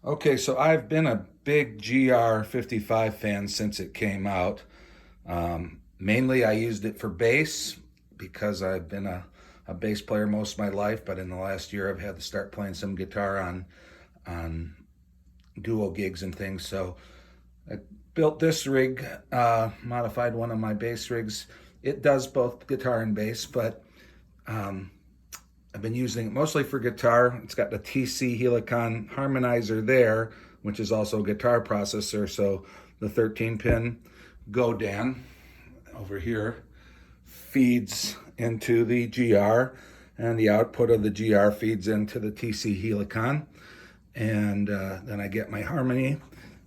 Okay, so I've been a big GR55 fan since it came out. Mainly I used it for bass because I've been a bass player most of my life, but in the last year I've had to start playing some guitar on duo gigs and things. So I built this rig, modified one of my bass rigs. It does both guitar and bass, but I've been using it mostly for guitar. It's got the TC Helicon harmonizer there, which is also a guitar processor. So the 13-pin Godin over here feeds into the GR, and the output of the GR feeds into the TC Helicon. And then I get my harmony.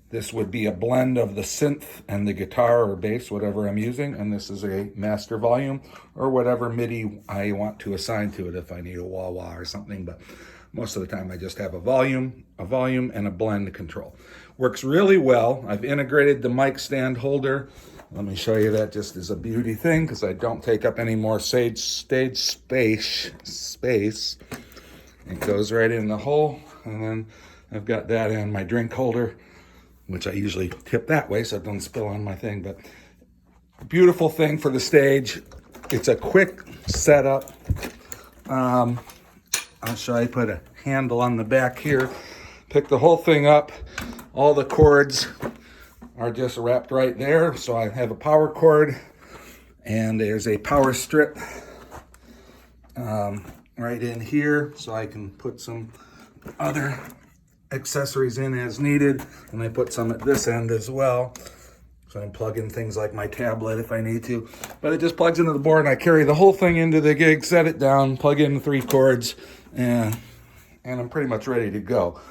This would be a blend of the synth and the guitar or bass, whatever I'm using. And this is a master volume or whatever MIDI I want to assign to it if I need a wah-wah or something. But most of the time I just have a volume, and a blend control. Works really well. I've integrated the mic stand holder. Let me show you that just as a beauty thing because I don't take up any more stage space. It goes right in the hole. And then I've got that and my drink holder, which I usually tip that way so it doesn't spill on my thing. But beautiful thing for the stage. It's a quick setup. I'll show you, put a handle on the back here. Pick the whole thing up. All the cords are just wrapped right there. So I have a power cord and there's a power strip right in here. So I can put some other accessories in as needed, and I put some at this end as well, so I can plug in things like my tablet if I need to. But it just plugs into the board and I carry the whole thing into the gig, set it down, plug in 3 cords, and I'm pretty much ready to go.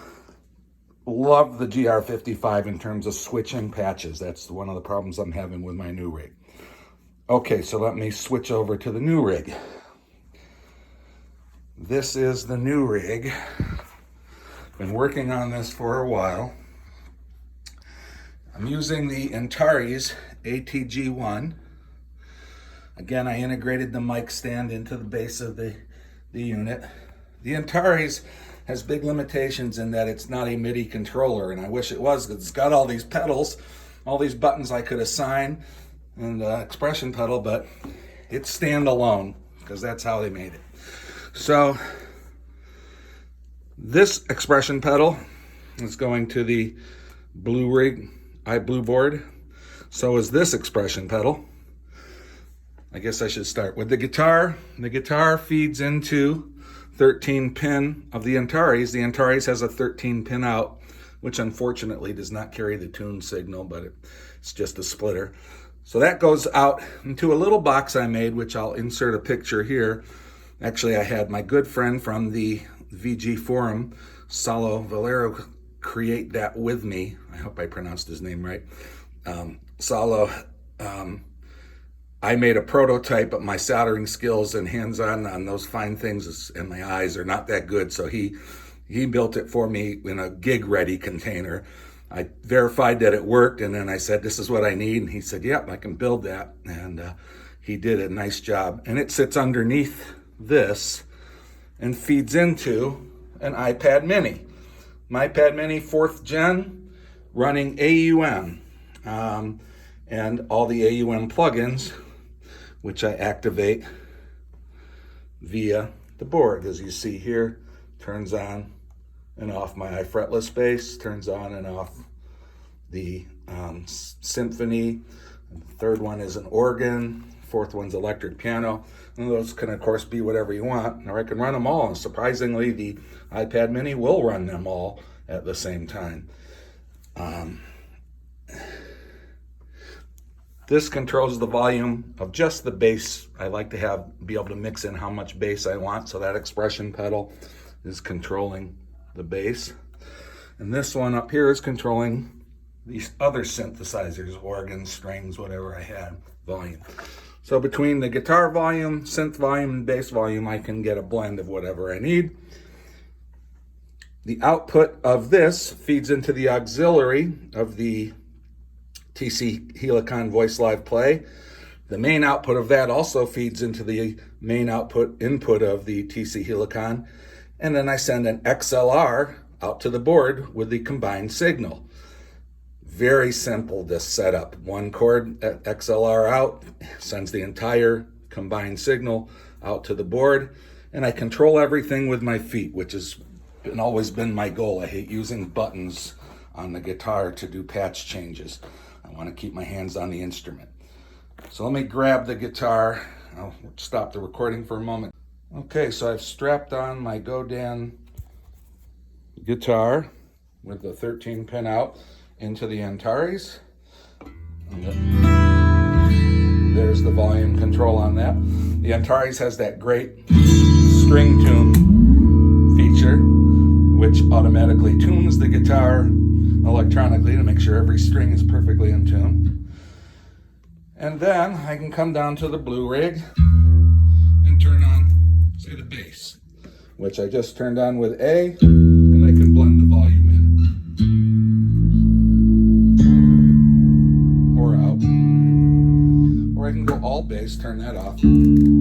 Love the GR55 in terms of switching patches. That's one of the problems I'm having with my new rig. Okay, so let me switch over to the new rig. This is the new rig. Been working on this for a while. I'm using the Antares ATG1. Again, I integrated the mic stand into the base of the unit. The Antares has big limitations in that it's not a MIDI controller, and I wish it was, because it's got all these pedals, all these buttons I could assign, and expression pedal, but it's standalone, because that's how they made it. So this expression pedal is going to the Blueboard. So is this expression pedal. I guess I should start with the guitar. The guitar feeds into 13-pin of the Antares. The Antares has a 13-pin out, which unfortunately does not carry the tune signal, but it's just a splitter. So that goes out into a little box I made, which I'll insert a picture here. Actually, I had my good friend from the VG forum, Saulo Valerio, create that with me. I hope I pronounced his name right. Saulo, I made a prototype, but my soldering skills and hands-on those fine things and my eyes are not that good. So he built it for me in a gig-ready container. I verified that it worked, and then I said, this is what I need. And he said, yep, I can build that. And he did a nice job. And it sits underneath this and feeds into an iPad mini. My iPad mini 4th gen running AUM and all the AUM plugins, which I activate via the board. As you see here, turns on and off my iFretless bass, turns on and off the symphony. And the 3rd one is an organ, 4th one's electric piano. And those can, of course, be whatever you want, or I can run them all. And surprisingly, the iPad mini will run them all at the same time. This controls the volume of just the bass. I like to be able to mix in how much bass I want, so that expression pedal is controlling the bass. And this one up here is controlling these other synthesizers, organs, strings, whatever I had, volume. So between the guitar volume, synth volume, and bass volume, I can get a blend of whatever I need. The output of this feeds into the auxiliary of the TC Helicon Voice Live Play. The main output of that also feeds into the main input of the TC Helicon. And then I send an XLR out to the board with the combined signal. Very simple to set up. One cord XLR out, sends the entire combined signal out to the board, and I control everything with my feet, which has always been my goal. I hate using buttons on the guitar to do patch changes. I want to keep my hands on the instrument. So let me grab the guitar. I'll stop the recording for a moment. Okay, so I've strapped on my Godin guitar with the 13 pin out into the Antares. There's the volume control on that. The Antares has that great string tune feature, which automatically tunes the guitar electronically to make sure every string is perfectly in tune. And then I can come down to the Blueboard and turn on, say, the bass, which I just turned on with A, and I can blend the volume in. Or out. Or I can go all bass, turn that off. And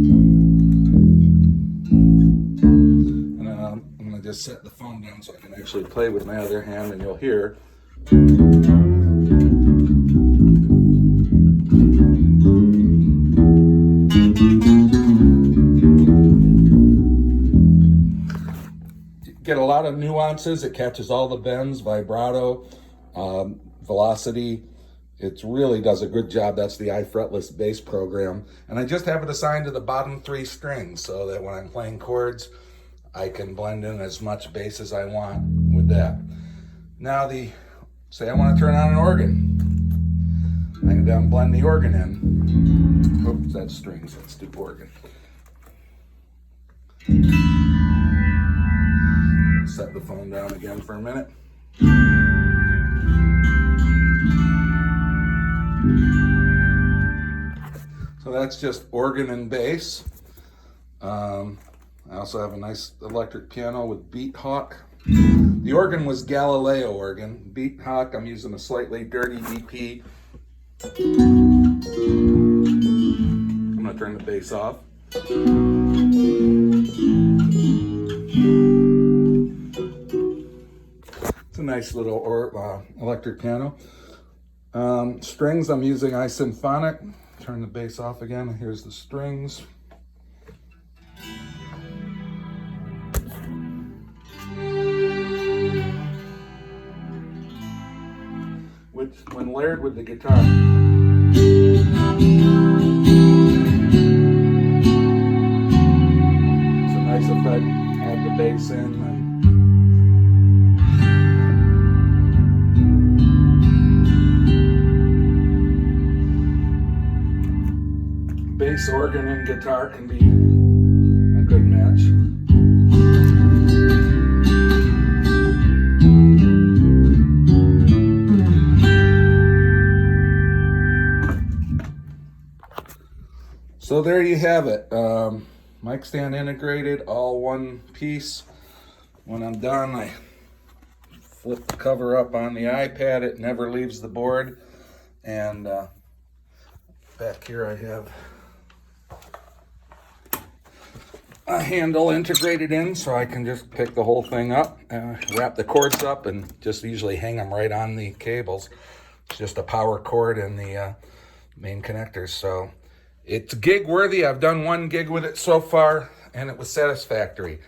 I'm going to just set the phone down so I can actually play with my other hand, and you'll hear. Get a lot of nuances. It catches all the bends, vibrato, velocity. It really does a good job. That's the iFretless bass program. And I just have it assigned to the bottom 3 strings so that when I'm playing chords, I can blend in as much bass as I want with that. Now say I want to turn on an organ. I can then blend the organ in. Oops, that's strings, let's do organ. Set the phone down again for a minute. So that's just organ and bass. I also have a nice electric piano with Beat Hawk. The organ was Galileo organ. Beat Hawk, I'm using a slightly dirty EP. I'm going to turn the bass off. It's a nice little electric piano. Strings, I'm using iSymphonic. Turn the bass off again. Here's the strings. Which, when layered with the guitar, it's a nice effect. Add the bass in. Bass, organ, and guitar can be a good match. So there you have it. Mic stand integrated, all one piece. When I'm done, I flip the cover up on the iPad. It never leaves the board. And back here I have a handle integrated in, so I can just pick the whole thing up, wrap the cords up, and just usually hang them right on the cables. It's just a power cord and the main connectors. So it's gig worthy. I've done 1 gig with it so far, and it was satisfactory.